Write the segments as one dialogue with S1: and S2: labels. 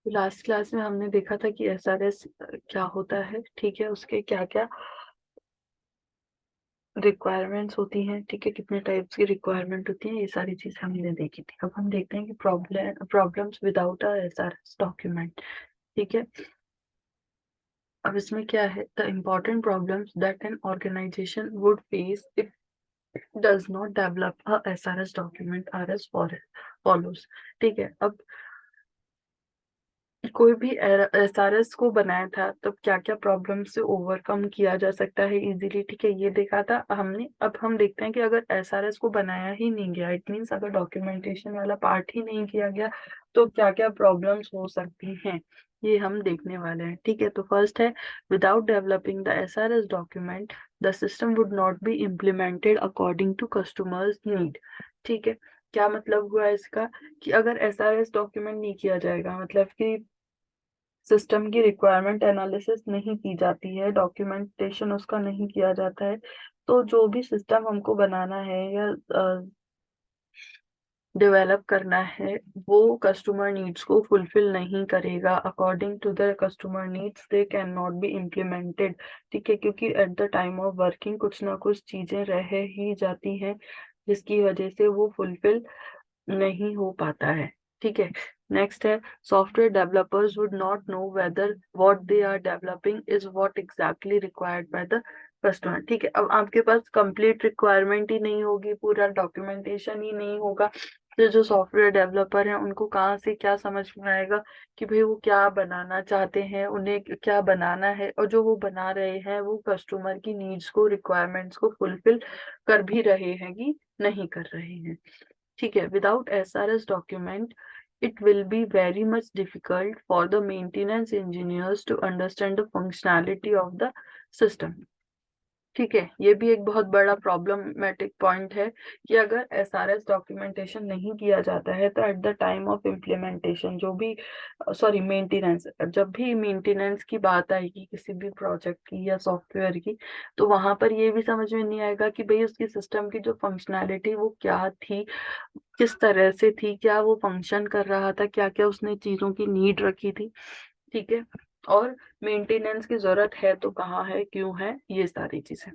S1: Last class में हमने देखा था कि एसआरएस क्या होता है, ठीक है, उसके क्या क्या रिक्वायरमेंट्स होती हैं, ठीक है, कितने टाइप्स की रिक्वायरमेंट होती है, ये सारी चीजें हमने देखी थी। अब हम देखते हैं कि problems without a SRS document, ठीक है। अब इसमें क्या है, the important problems that an organization would face if does not develop a SRS document are as follows, ठीक है। अब कोई भी एसआरएस को बनाया था तो क्या क्या प्रॉब्लम से ओवरकम किया जा सकता है इजीली, ठीक है, ये देखा था हमने। अब हम देखते हैं कि अगर एसआरएस को बनाया ही नहीं गया, इट मीन्स अगर डॉक्यूमेंटेशन वाला पार्ट ही नहीं किया गया, तो क्या क्या प्रॉब्लम्स हो सकती हैं, ये हम देखने वाले हैं, ठीक है। तो फर्स्ट है, without developing the SRS document the system would not be implemented according to customers need, ठीक है। क्या मतलब हुआ इसका, कि अगर एसआरएस डॉक्यूमेंट नहीं किया जाएगा, मतलब कि सिस्टम की रिक्वायरमेंट एनालिसिस नहीं की जाती है, डॉक्यूमेंटेशन उसका नहीं किया जाता है, तो जो भी सिस्टम हमको बनाना है या डेवलप करना है, वो कस्टमर नीड्स को फुलफिल नहीं करेगा। According to the customer needs they can not be implemented, ठीक है, क्योंकि at the time of working कुछ ना कुछ चीजें रह ही जाती हैं जिसकी वजह से वो फुलफिल नहीं हो पाता है, ठीक है। नेक्स्ट है, software developers would not know whether what they are developing is what exactly required by the customer, ठीक है। अब आपके पास कंप्लीट रिक्वायरमेंट ही नहीं होगी, पूरा डॉक्यूमेंटेशन ही नहीं होगा, तो जो सॉफ्टवेयर डेवलपर हैं उनको कहाँ से क्या समझ में आएगा कि भाई वो क्या बनाना चाहते हैं, उन्हें क्या बनाना है, और जो वो बना रहे हैं वो कस्टमर की नीड्स को, रिक्वायरमेंट्स को फुलफिल कर भी रहे हैं कि नहीं कर रहे हैं, ठीक है। Without SRS document it will be very much difficult for the maintenance engineers to understand the functionality of the system, ठीक है। ये भी एक बहुत बड़ा प्रॉब्लमेटिक पॉइंट है कि अगर एसआरएस डॉक्यूमेंटेशन नहीं किया जाता है तो eight the time of implementation जो भी, सॉरी, मेंटेनेंस, जब भी मेंटेनेंस की बात आएगी किसी भी प्रोजेक्ट की या सॉफ्टवेयर की, तो वहां पर ये भी समझ में नहीं आएगा कि भाई उसकी सिस्टम की जो फंक्शनैलिटी वो क्या थी, किस तरह से थी, क्या वो फंक्शन कर रहा था, क्या क्या उसने चीजों की नीड रखी थी, ठीक है, और मेंटेनेंस की जरूरत है तो कहाँ है, क्यों है, ये सारी चीजें।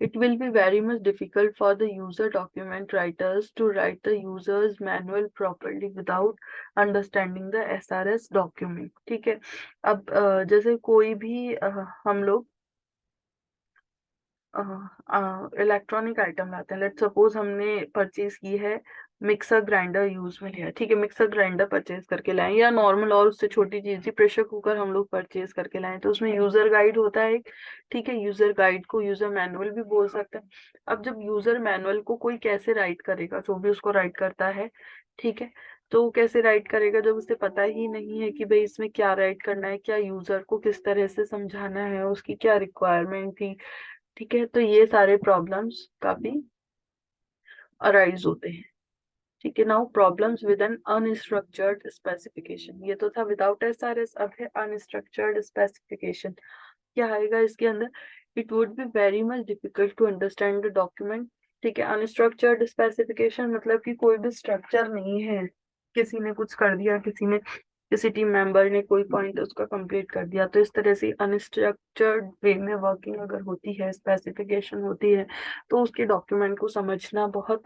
S1: It will be very much difficult for the user document writers to write the user's manual properly without understanding the SRS document, ठीक है। अब जैसे कोई भी हम लोग इलेक्ट्रॉनिक आइटम लाते हैं, लेट सपोज हमने परचेज की है, मिक्सर ग्राइंडर यूज में लिया, ठीक है, मिक्सर ग्राइंडर परचेज करके लाए, या नॉर्मल और उससे छोटी चीज थी, प्रेशर कुकर हम लोग परचेज करके लाए, तो उसमें यूजर गाइड होता है एक, ठीक है, यूजर गाइड को यूजर मैनुअल भी बोल सकते हैं। अब जब यूजर मैनुअल को कोई कैसे राइट करेगा, जो भी उसको राइट करता है, ठीक है, तो वो कैसे राइट करेगा जब उसे पता ही नहीं है कि भाई इसमें क्या राइट करना है, क्या यूजर को किस तरह से समझाना है, उसकी क्या रिक्वायरमेंट थी, ठीक है। तो ये सारे प्रॉब्लम्स काफी अराइज होते हैं, ठीक है। Now problems with an unstructured specification, ये तो था विदाउट एसआरएस, अब है अनस्ट्रक्चर्ड स्पेसिफिकेशन, क्या आएगा इसके अंदर, it would be very much difficult to understand the document, ठीक है। अनस्ट्रक्चर्ड स्पेसिफिकेशन मतलब कि कोई भी स्ट्रक्चर नहीं है, किसी ने कुछ कर दिया, किसी टीम मेंबर ने कोई पॉइंट उसका कंप्लीट कर दिया, तो इस तरह से अनस्ट्रक्चर्ड वे में वर्किंग अगर होती है, स्पेसिफिकेशन होती है, तो उसके डॉक्यूमेंट को समझना बहुत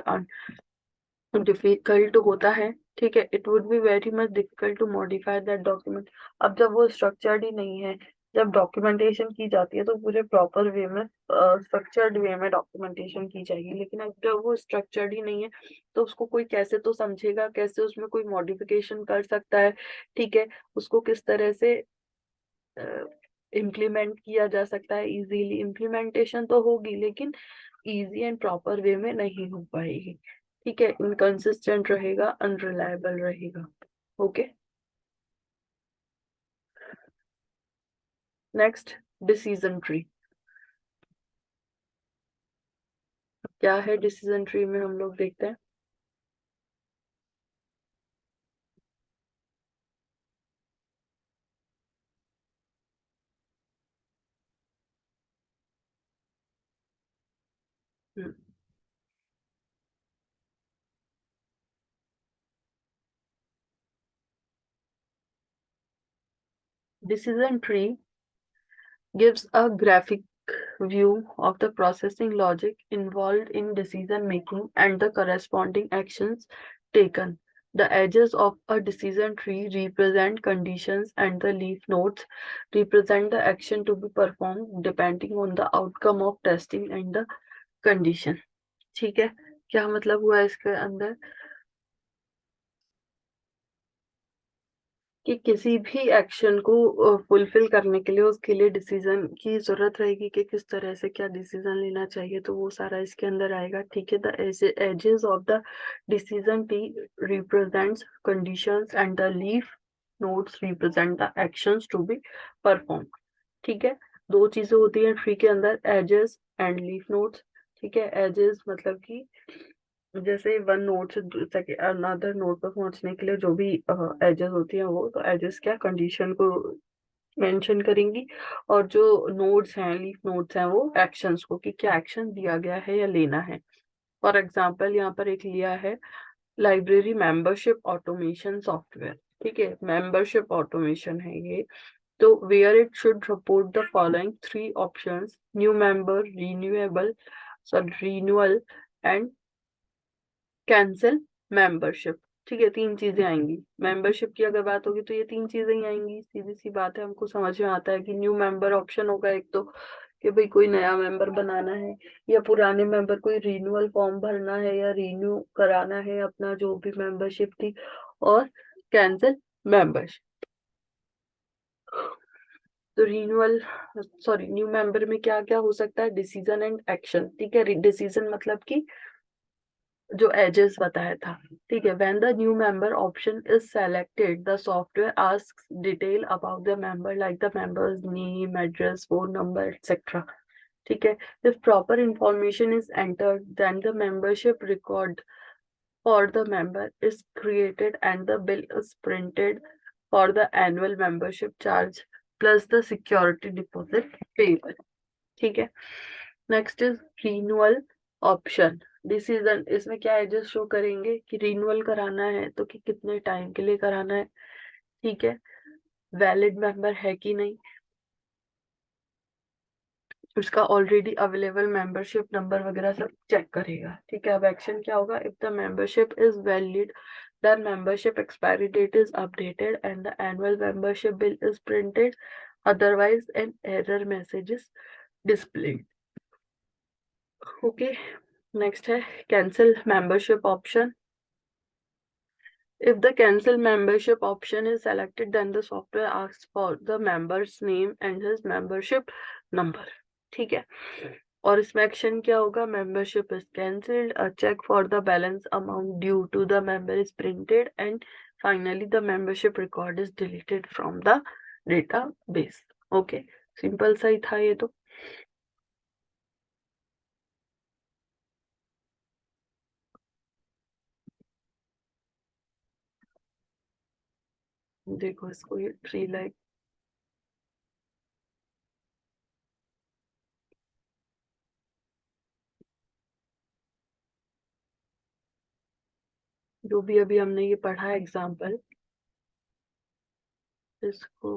S1: डिफिकल्ट होता है, ठीक है। It would be very much difficult to modify that document. अब जब वो स्ट्रक्चर्ड ही नहीं है, जब डॉक्यूमेंटेशन की जाती है तो पूरे प्रॉपर वे में, स्ट्रक्चर्ड वे में डॉक्यूमेंटेशन की जाएगी, लेकिन अगर वो स्ट्रक्चर्ड ही नहीं है तो उसको कोई कैसे तो समझेगा, कैसे उसमें कोई मॉडिफिकेशन कर सकता है, ठीक है, उसको किस तरह से इम्प्लीमेंट किया जा सकता है इजीली। इम्प्लीमेंटेशन तो होगी लेकिन इजी एंड प्रॉपर वे में नहीं हो पाएगी, ठीक है, इनकंसिस्टेंट रहेगा, अनरिलायबल रहेगा। Okay, next, decision tree. क्या है डिसीजन ट्री में, हम लोग देखते हैं। Decision tree gives a graphic view of the processing logic involved in decision making and the corresponding actions taken. The edges of a decision tree represent conditions and the leaf nodes represent the action to be performed depending on the outcome of testing and the condition. ठीक है, क्या मतलब हुआ इसके अंदर कि किसी भी एक्शन को फुलफिल करने के लिए उसके लिए डिसीजन की जरूरत रहेगी कि किस तरह से क्या डिसीजन लेना चाहिए, तो वो सारा इसके अंदर आएगा, ठीक है। The edges of the decision tree represents conditions and the leaf nodes represent the actions to be perform, ठीक है। दो चीजें होती हैं ट्री के अंदर, एजेस एंड लीफ नोड्स, ठीक है। एजेस मतलब कि जैसे वन नोड से अनदर नोड पर पहुंचने के लिए जो भी एजेस होती हैं, वो तो एजेस क्या कंडीशन को मेंशन करेंगी, और जो नोड्स हैं, लीफ नोड्स हैं, वो एक्शंस को, कि क्या एक्शन दिया गया है या लेना है। फॉर एग्जांपल यहाँ पर एक लिया है, लाइब्रेरी मेंबरशिप ऑटोमेशन सॉफ्टवेयर, ठीक है, मेंबरशिप ऑटोमेशन है ये। तो where it should support the following three options, new member, renewable, sorry renewal and cancel membership, ठीक है। तीन चीजें आएंगी, मेंबरशिप की अगर बात होगी तो ये तीन चीजें ही आएंगी, सीधी सी बात है, हमको समझ में आता है कि न्यू मेंबर ऑप्शन होगा एक तो, कि भाई कोई नया मेंबर बनाना है, या पुराने मेंबर कोई रिन्यूअल फॉर्म भरना है या रिन्यू कराना है अपना जो भी मेंबरशिप थी, और कैंसिल मेंबरशिप। तो रिन्यूअल, सॉरी, न्यू मेंबर में क्या क्या हो सकता है, डिसीजन एंड एक्शन, ठीक है। डिसीजन मतलब कि जो एजेस बताया था, ठीक है। When the new member option is selected the software asks detail about the member like the members name, address, phone number etcetera, ठीक है। If proper information is entered then the membership record for the member is created and the bill is printed for the annual membership charge plus the security deposit payable, ठीक है। Next is renewal option decision, इसमें क्या edges show करेंगे कि renewal कराना है तो कि कितने टाइम के लिए कराना है, ठीक है, वैलिड मेंबर है कि नहीं, उसका ऑलरेडी अवेलेबल मेंबरशिप नंबर वगैरह सब चेक करेगा, ठीक है। अब एक्शन क्या होगा, if the membership is valid then membership expiry date is updated and the annual membership bill is printed, otherwise an error message is displayed, okay। Next है cancel membership option, if the cancel membership option is selected then the software asks for the member's name and his membership number, ठीक है। और इसमें action क्या होगा, membership is cancelled, a check for the balance amount due to the member is printed and finally the membership record is deleted from the database, okay। Simple सा ही था ये तो। देखो इसको, ये ट्री लाइक, जो भी अभी हमने ये पढ़ा एग्जाम्पल, इसको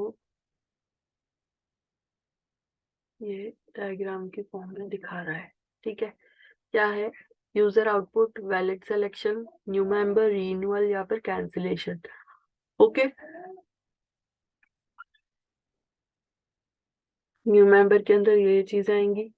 S1: ये डायग्राम की फॉर्म में दिखा रहा है, ठीक है। क्या है, user output, valid selection, new member, renewal या फिर कैंसिलेशन, ओके। न्यू मेंबर के अंदर ये चीजें आएंगी।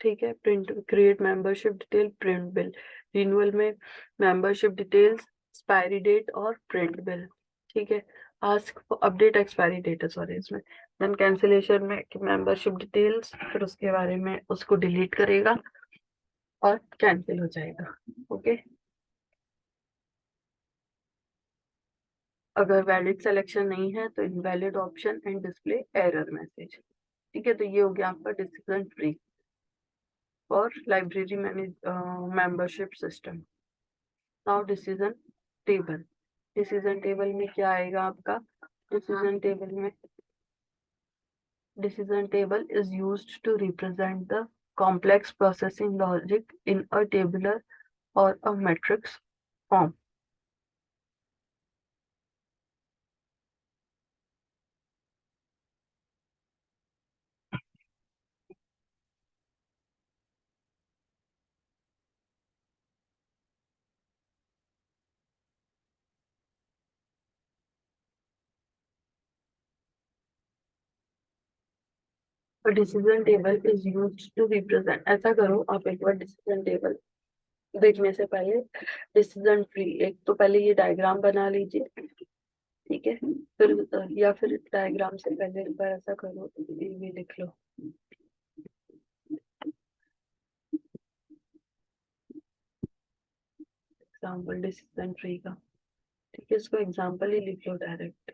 S1: ठीक है, print create membership detail, print bill. Renewal में मेंबरशिप डिटेल्स, एक्सपायरी डेट और प्रिंट बिल। ठीक है, ask for update expiry date है सॉरी इसमें। देन कैंसिलेशन में मेंबरशिप डिटेल्स, फिर उसके बारे में उसको डिलीट करेगा और कैंसिल हो जाएगा। ओके, अगर वैलिड सिलेक्शन नहीं है तो invalid option and display error message. ठीक है, तो ये हो गया आपका डिसीजन ट्री और library manage membership system. Now decision table. Decision table में क्या आएगा आपका? डिसीजन टेबल में decision table is used to represent the complex processing logic in a tabular or a matrix form. A decision table is used to represent, ऐसा करो आप एक बार decision table देखने से पहले डिसीजन ट्री एक तो पहले ये डायग्राम बना लीजिए। ठीक है, फिर या फिर डायग्राम से पहले एक बार ऐसा करो, ये भी लिख लो एग्जाम्पल डिसीजन ट्री का। ठीक है, इसको एग्जाम्पल ही लिख लो direct.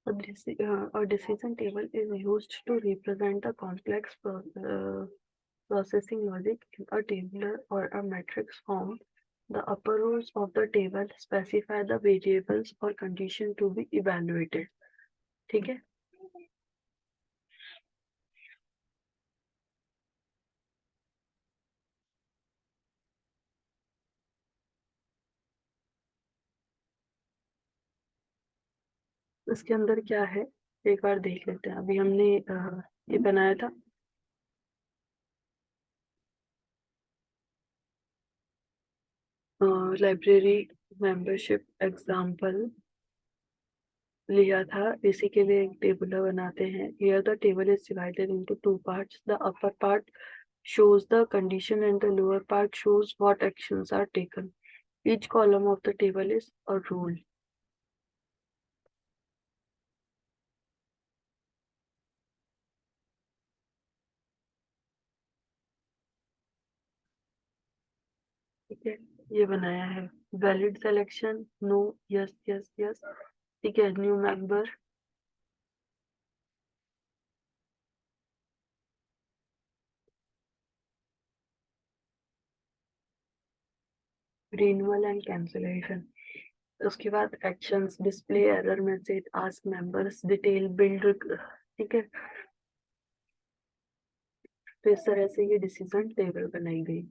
S1: A decision table is used to represent a complex processing logic in a tabular or a matrix form. The upper rows of the table specify the variables or condition to be evaluated. ठीक है. इसके अंदर क्या है एक बार देख लेते हैं. अभी हमने ये बनाया था. लाइब्रेरी मेंबरशिप एग्जाम्पल लिया था. इसी के लिए एक टेबल बनाते हैं. Here the table is divided into two parts. The upper part shows the condition and the lower part shows what actions are taken. Each column of the table is a rule. ठीक है, ये बनाया है. Valid selection, no, yes yes yes. ठीक है, new member, renewal and cancellation. उसके बाद actions, display error message, ask members, detail, build. ठीक है, तो इस तरह से ये डिसीजन टेबल बनाई गई.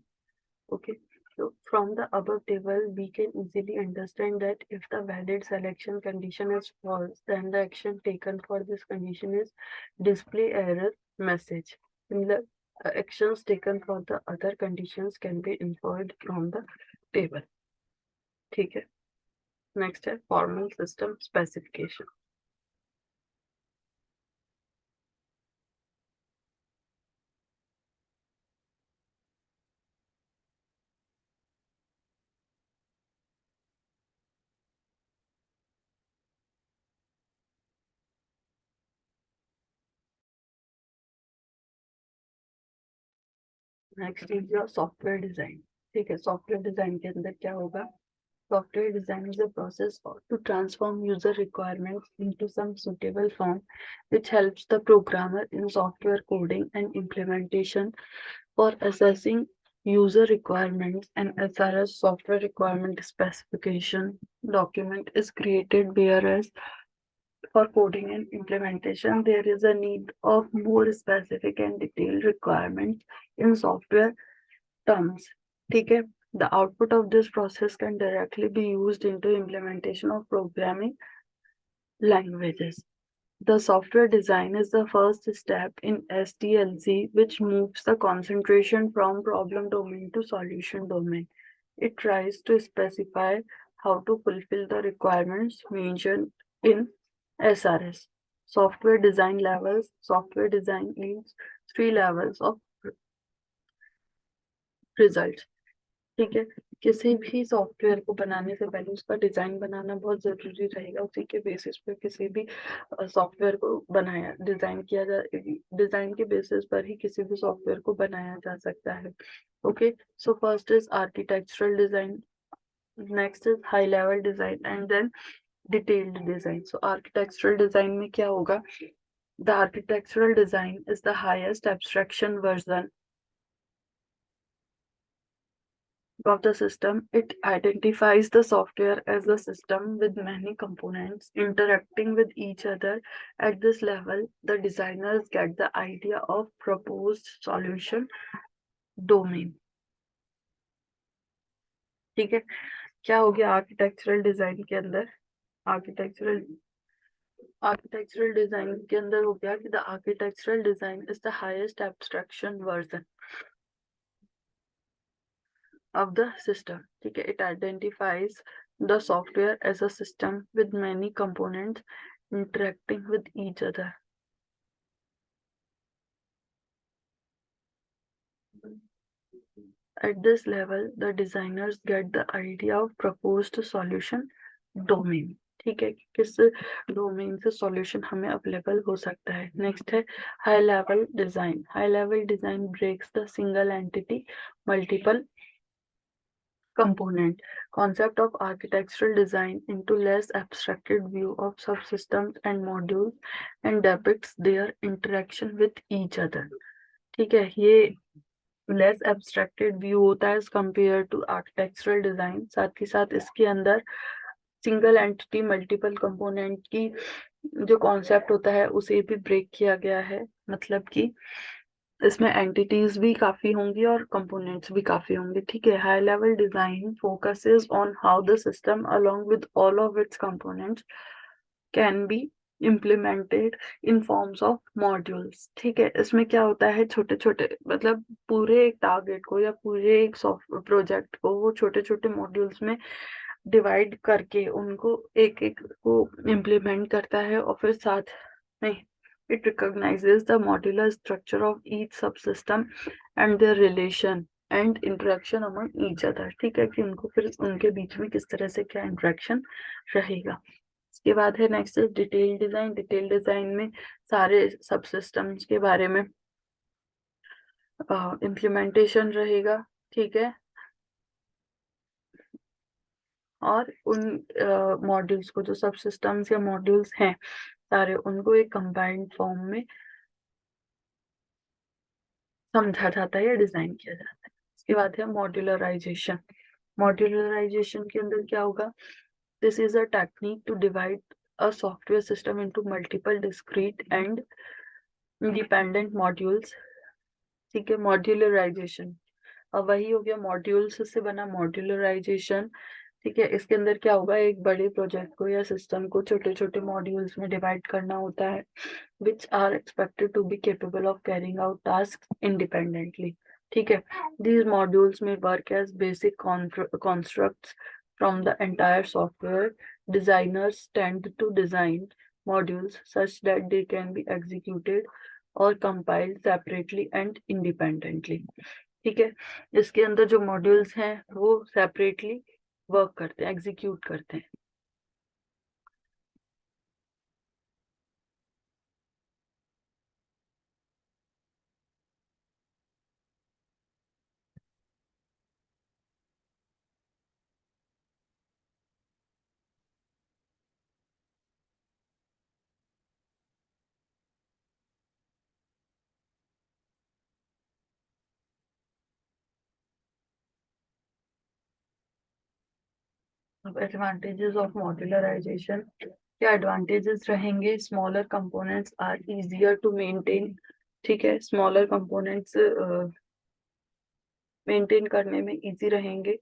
S1: Okay, so from the above table, we can easily understand that if the valid selection condition is false, then the action taken for this condition is display error message. Similar actions taken for the other conditions can be inferred from the table. ठीक है. Next है formal system specification. Next is your software design. ठीक है, software design के अंदर क्या होगा? Software design is a process to transform user requirements into some suitable form, which helps the programmer in software coding and implementation. For assessing user requirements, an SRS software requirement specification document is created, whereas for coding and implementation, there is a need of more specific and detailed requirements in software terms. ठीक है. The output of this process can directly be used into implementation of programming languages. The software design is the first step in SDLC, which moves the concentration from problem domain to solution domain. It tries to specify how to fulfill the requirements mentioned in SRS. Software design levels. Software design needs 3 levels of results. ठीक है, किसी भी software को बनाने से पहले उसका design बनाना बहुत जरूरी रहेगा. उसी के बेसिस पे किसी भी सॉफ्टवेयर को बनाया डिजाइन किया जा डिजाइन के बेसिस पर ही किसी भी सॉफ्टवेयर को बनाया जा सकता है. Okay, so first is architectural design, next is high level design and then detailed design. So architectural design में क्या होगा? The architectural design is the highest abstraction version of the system. It identifies the software as a system with many components interacting with each other. At this level, the designers get the idea of proposed solution domain. ठीक है, क्या हो गया architectural design के अंदर? Architectural design के अंदर हो गया कि the architectural design is the highest abstraction version of the system. ठीक है, it identifies the software as a system with many components interacting with each other. At this level, the designers get the idea of proposed solution domain. ठीक है, किस domain से solution हमें available हो सकता है. नेक्स्ट है high level design. High level design breaks the single entity multiple component. concept of architectural design into less abstracted view of subsystems and modules and depicts their interaction with each other. ठीक है, ये less abstracted view होता है as compare to architectural design. साथ ही साथ इसके अंदर सिंगल एंटिटी मल्टीपल कंपोनेंट की जो कॉन्सेप्ट होता है उसे भी ब्रेक किया गया है, मतलब कि इसमें एंटिटीज भी काफी होंगी और कंपोनेंट्स भी काफी होंगे। ठीक है, high level design focuses on how the system along with all of its components can be implemented in forms of modules. ठीक है, इसमें क्या होता है, छोटे छोटे मतलब पूरे एक टारगेट को या पूरे एक सॉफ्टवेयर प्रोजेक्ट को वो छोटे छोटे मॉड्यूल्स में डिवाइड करके उनको एक एक को इम्प्लीमेंट करता है और फिर साथ में it recognizes the modular structure of each subsystem and their relation and interaction among each other। ठीक है, कि उनको फिर उनके बीच में किस तरह से क्या इंटरेक्शन रहेगा। इसके बाद है next detail design. Detail design में सारे सबसिस्टम्स के बारे में इम्प्लीमेंटेशन रहेगा। ठीक है, और उन मॉड्यूल्स को, जो सब सिस्टम्स या मॉड्यूल्स हैं सारे, उनको एक कंबाइंड फॉर्म में समझा जाता है या डिजाइन किया जाता है। इसके बाद है मॉड्यूलराइजेशन। मॉड्यूलराइजेशन के अंदर क्या होगा, this is a technique to divide a software system into multiple discrete and independent modules. ठीक है, मॉड्यूलराइजेशन अब वही हो गया, मॉड्यूल्स से बना मॉड्यूलराइजेशन। ठीक है, इसके अंदर क्या होगा, एक बड़े प्रोजेक्ट को या सिस्टम को छोटे छोटे मॉड्यूल्स में डिवाइड करना होता है which are expected to be capable of carrying out tasks independently। ठीक है, these modules may work as basic constructs from the entire software। Designers tend to design modules such that they can be executed or compiled separately and independently। ठीक है, इसके अंदर जो modules हैं वो separately work करते हैं, एग्जीक्यूट करते हैं। अब एडवांटेजेस ऑफ मॉड्यूलराइजेशन, क्या एडवांटेजेस रहेंगे, smaller components are easier to maintain. ठीक है, स्मॉलर कंपोनेंट्स मेंटेन करने में इजी रहेंगे।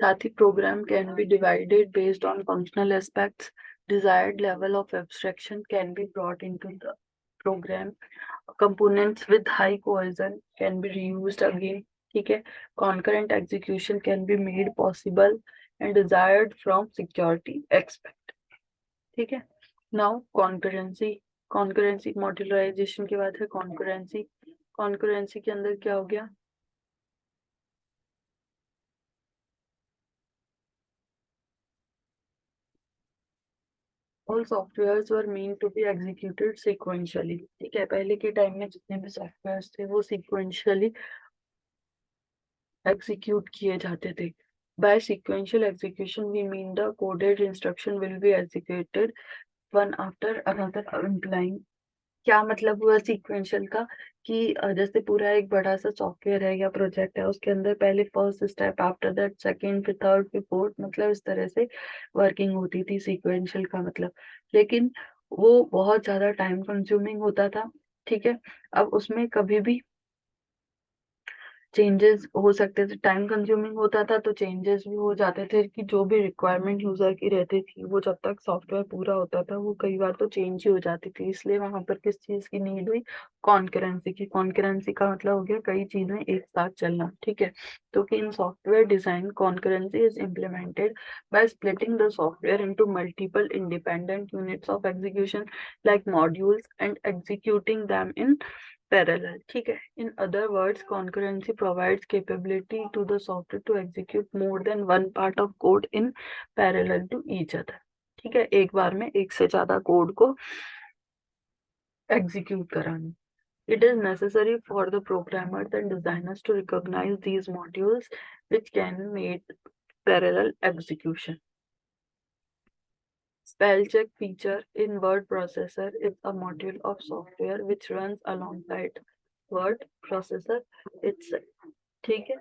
S1: साथ ही program can be divided based on functional aspects. Desired level of abstraction can be brought into the program. components with high cohesion can be reused again। ठीक है, concurrent execution can be made possible and desired from security aspect। ठीक है, now concurrency। concurrency modularization के बाद है concurrency। concurrency के अंदर क्या हो गया, all softwares were meant to be executed sequentially। ठीक है, पहले के टाइम में जितने भी सॉफ्टवेयर थे वो sequentially execute किए जाते थे। By sequential execution we mean the coded instruction will be executed one after another implying। क्या मतलब हुआ सीक्वेंशियल का, कि जैसे पूरा एक बड़ा सा सॉफ्टवेयर है या प्रोजेक्ट है, उसके अंदर पहले first step, after that second, फिर थर्ड, फिर फोर्थ, मतलब इस तरह से वर्किंग होती थी सीक्वेंशियल का मतलब। लेकिन वो बहुत ज्यादा टाइम कंज्यूमिंग होता था। ठीक है, अब उसमें कभी भी चेंजेस हो सकते थे, टाइम कंज्यूमिंग होता था तो चेंजेस भी हो जाते थे, कि जो भी रिक्वायरमेंट यूजर की रहती थी वो जब तक सॉफ्टवेयर पूरा होता था वो कई बार तो चेंज ही हो जाती थी। इसलिए वहां पर किस चीज की नीड हुई, कॉन्करेंसी की। कॉन्करेंसी का मतलब हो गया कई चीजें एक साथ चलना। ठीक है, तो कि in software design concurrency is implemented by splitting the software into multiple independent units of execution like modules and executing them in parallel। ठीक है, in other words concurrency provides capability to the software to execute more than one part of code in parallel to each other। ठीक है, एक बार में एक से ज्यादा code को एग्जीक्यूट कराना। It is necessary for the programmers and designers to recognize these modules which can make parallel execution. Spell check feature in word processor is a module of software which runs alongside word processor itself. ठीक है.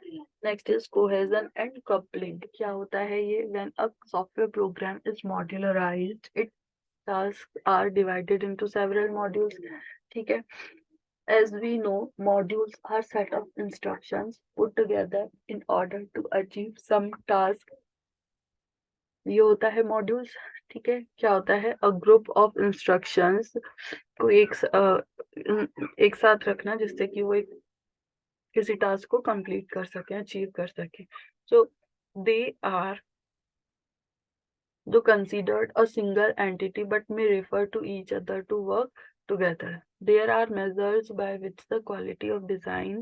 S1: Next is cohesion and coupling. क्या होता है ये? When a software program is modularized, it tasks are divided into several modules. ठीक है. As we know, modules are set of instructions put together in order to achieve some task. ये होता है modules. ठीक है. क्या होता है? अ ग्रुप ऑफ इंस्ट्रक्शंस को एक साथ रखना जिससे कि वो एक किसी टास्क को कंप्लीट कर सके, अचीव कर सके. So they are though considered a single entity but may refer to each other to work together. There are measures by which the quality of design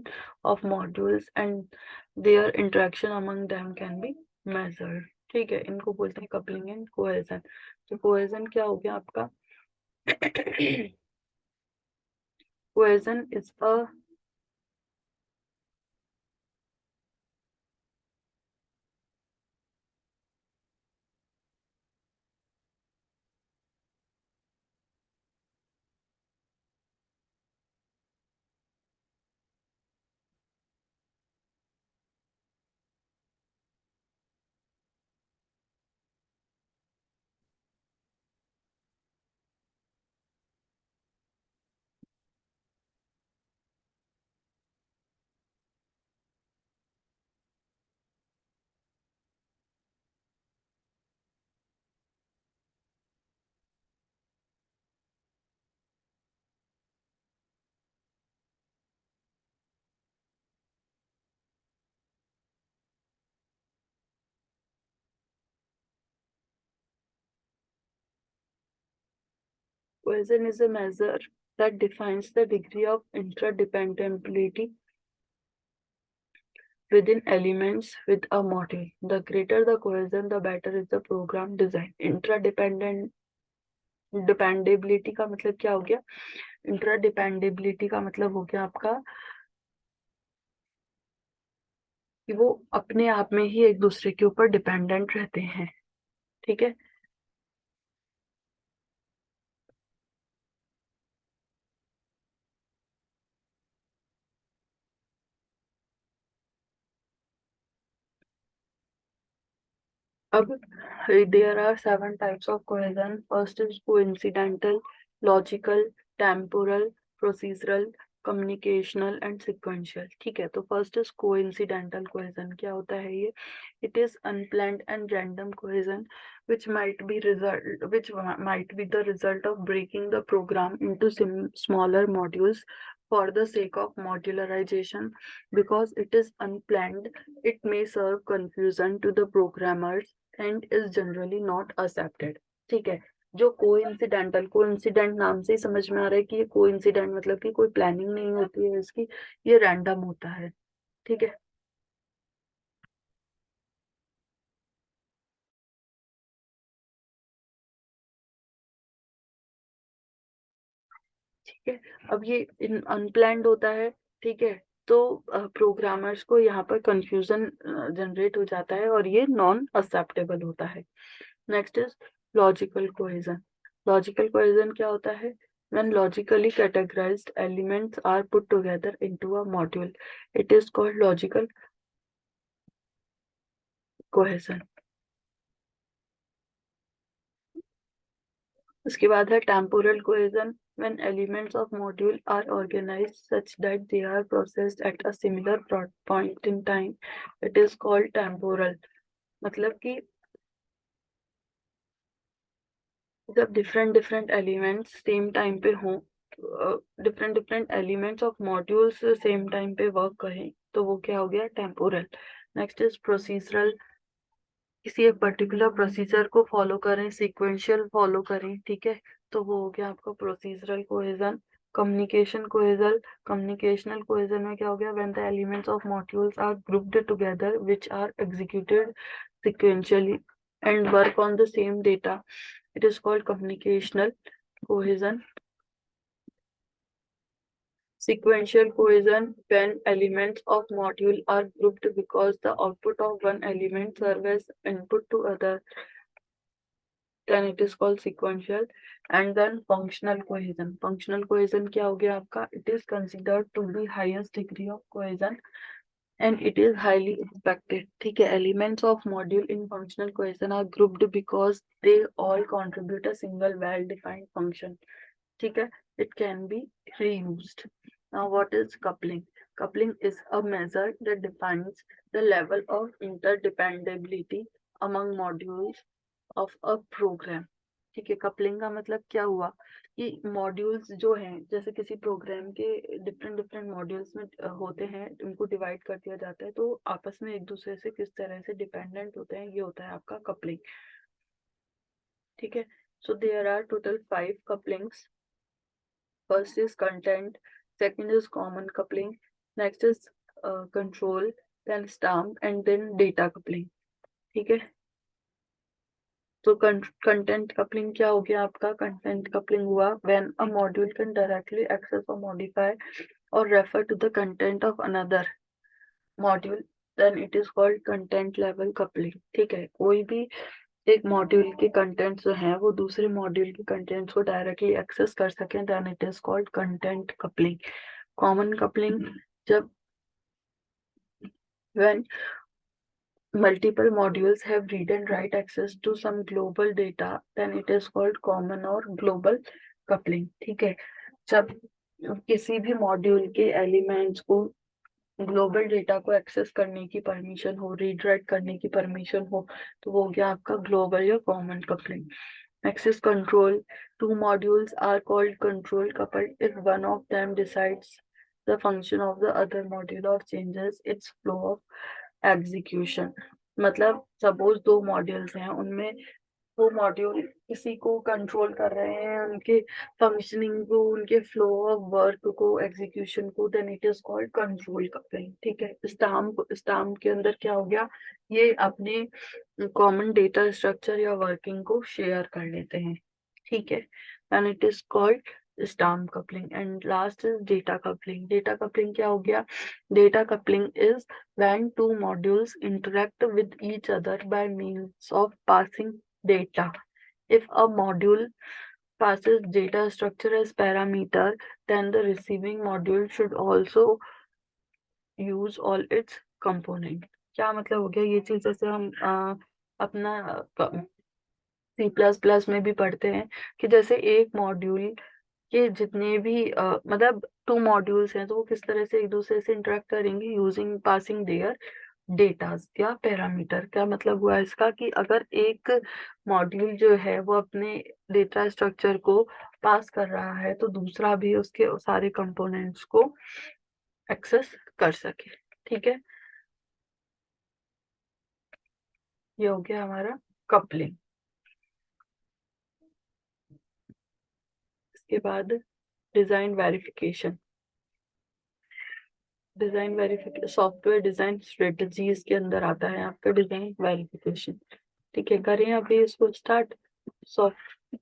S1: of modules and their interaction among them can be measured. ठीक है. इनको बोलते हैं coupling and cohesion. तो cohesion क्या हो गया आपका? Cohesion is a cohesion is a measure that defines the degree of interdependability within elements with a model. The greater the cohesion, the better is the program design. Interdependent dependability का मतलब क्या हो गया? इंटरडिपेंडेबिलिटी का मतलब हो गया आपका कि वो अपने आप में ही एक दूसरे के ऊपर डिपेंडेंट रहते हैं. ठीक है. अब there are 7 types of cohesion. First is coincidental, logical, temporal, procedural, communicational and sequential. ठीक है. तो first is coincidental cohesion. क्या होता है ये? It is unplanned and random cohesion which might be the result of breaking the program into smaller modules for the sake of modularization. Because it is unplanned, it may serve confusion to the programmers and is generally not accepted. ठीक है. जो coincident नाम से ही समझ में आ रहा है कि ये कोइंसिडेंट मतलब कि कोई प्लानिंग नहीं होती है इसकी, ये रैंडम होता है. ठीक है. ठीक है. अब ये अनप्लैंड होता है. ठीक है. तो प्रोग्रामर्स को यहाँ पर कंफ्यूजन जनरेट हो जाता है और ये नॉन एक्सेप्टेबल होता है. Next is logical cohesion. Logical cohesion क्या होता है? When logically categorized elements are put together into a module, it is called logical cohesion. उसके बाद है temporal cohesion. When elements of module are organized such that they are processed at a similar point in time, it is called temporal. मतलब कि जब different elements same time पे हों, different elements of modules same time पे work करें, तो वो क्या हो गया? टेम्पोरल. Next is procedural. किसी एक पर्टिकुलर प्रोसीजर को फॉलो करें, सीक्वेंशियल फॉलो करें. ठीक है. तो वो हो गया आपका प्रोसीजरल कोहेजन. कम्युनिकेशनल कोहेजन में क्या हो गया? When the elements of modules are grouped together which are executed sequentially and work on the same data, it is called communicational cohesion. Sequential cohesion, when elements of module are grouped because the output of one element serves as input to other, then it is called sequential. And then functional cohesion. Functional cohesion क्या हो गया आपका? It is considered to be highest degree of cohesion and it is highly expected. ठीक है, elements of module in functional cohesion are grouped because they all contribute a single well-defined function. ठीक है, it can be reused. Now what is coupling? Coupling is a measure that defines the level of interdependability among modules of a program. ठीक है, coupling का मतलब क्या हुआ कि modules जो हैं, जैसे किसी प्रोग्राम के डिफरेंट डिफरेंट मॉड्यूल्स में होते हैं, उनको डिवाइड कर दिया जाता है, तो आपस में एक दूसरे से किस तरह से डिपेंडेंट होते हैं, ये होता है आपका कपलिंग. ठीक है, so there are total 5 couplings. First is content, second is common coupling, next is control, then stamp and then data coupling. ठीक है, तो कंटेंट कपलिंग क्या हो गया आपका? कंटेंट कपलिंग हुआ when a module can directly access or modify or refer to the content of another module, then it is called content level coupling. ठीक है, कोई भी एक मॉड्यूल के कंटेंट्स जो हैं वो दूसरे मॉड्यूल के कंटेंट्स को डायरेक्टली एक्सेस कर सकें, then it is called content coupling. Common coupling, जब when multiple modules have read and write access to some global data, then it is called common or global coupling. ठीक है, जब किसी भी module के elements को ग्लोबल डेटा को access करने की परमिशन हो, रीड राइट करने की परमिशन हो, तो वो हो गया आपका ग्लोबल या common coupling. Next is control. Two modules are called control coupled if one of them decides the function of the other module or changes its flow of execution. मतलब सपोज 2 मॉड्यूल्स हैं, उनमें वो module किसी को control कर रहे हैं, उनके फंक्शनिंग को, उनके फ्लो ऑफ वर्क को, एग्जीक्यूशन को, then it is called control coupling. ठीक है, स्टाम्प के अंदर क्या हो गया, ये अपने कॉमन डेटा स्ट्रक्चर या वर्किंग को शेयर कर लेते हैं. ठीक है, and it is called stamp coupling. And last is data coupling. Data coupling क्या हो गया? Data coupling is when two modules interact with each other by means of passing data. If a module passes data structure as parameter, then the receiving module should also use all its component. क्या मतलब हो गया ये चीज? जैसे हम अपना C++ में भी पढ़ते हैं कि जैसे एक मॉड्यूल के जितने भी मतलब 2 मॉड्यूल्स हैं, तो वो किस तरह से एक दूसरे से इंटरेक्ट करेंगे यूजिंग पासिंग देयर डेटास या पैरामीटर. क्या मतलब हुआ इसका कि अगर एक मॉड्यूल जो है वो अपने डेटा स्ट्रक्चर को पास कर रहा है, तो दूसरा भी उसके सारे कंपोनेंट्स को एक्सेस कर सके. ठीक है, ये हो गया हमारा कपलिंग. इसके बाद design verification. Design verification software design strategies के अंदर आता है आपका डिजाइन वेरिफिकेशन. ठीक है, करें अभी इसको स्टार्ट. सॉफ्ट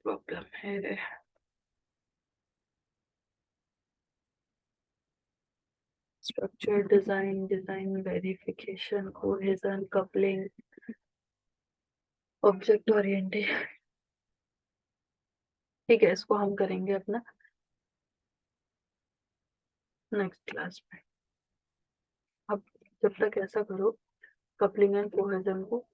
S1: प्रॉब्लम है. Structure design, design verification, cohesion, coupling, object oriented. ठीक है, इसको हम करेंगे अपना नेक्स्ट क्लास में. अब जब तक ऐसा करो, कपलिंग एंड कोहेजन को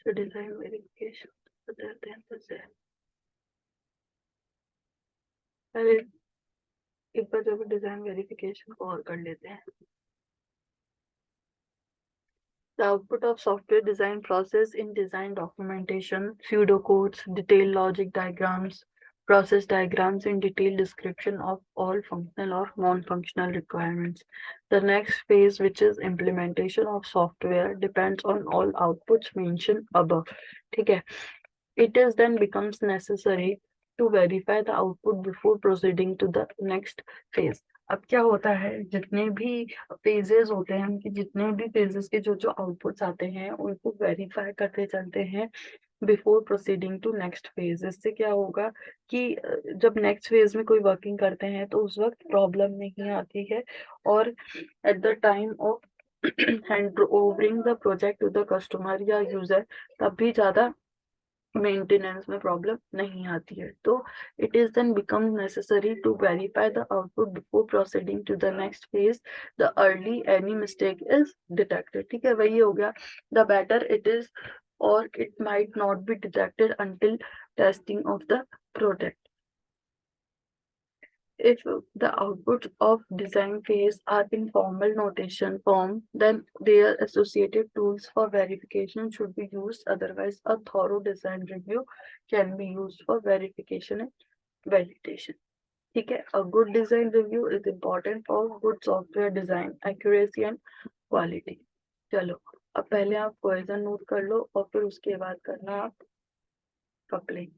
S1: डिजाइन वेरिफिकेशन बताते हैं. जैसे पहले एक बार जब डिजाइन वेरिफिकेशन को और कर लेते हैं. The output of software design process in design documentation, pseudocodes, detailed logic diagrams, process diagrams, and detailed description of all functional or non-functional requirements. The next phase, which is implementation of software, depends on all outputs mentioned above. ठीक है, it is then becomes necessary to verify the output before proceeding to the next phase. अब क्या होता है, जितने भी phases होते हैं, उनके जितने भी फेजेस के जो जो आउटपुट्स आते हैं उनको वेरीफाई करते चलते हैं before proceeding to next phase. इससे क्या होगा कि जब नेक्स्ट फेज में कोई वर्किंग करते हैं तो उस वक्त प्रॉब्लम नहीं आती है, और at the time of hand overing the project to the customer या यूजर तब भी ज्यादा मेंटेनेंस में प्रॉब्लम नहीं आती है। तो it is then become necessary to verify the output before proceeding to the next phase the early any mistake is detected. ठीक है, वही हो गया, द बेटर इट इज और it might not be detected until testing of the product. If the outputs of design phase are in formal notation form, then their associated tools for verification should be used. Otherwise, a thorough design review can be used for verification and validation. ठीक है, a good design review is important for good software design, accuracy and quality. चलो, अब पहले आप question note कर लो और फिर उसके बाद करना आप कपलिंग।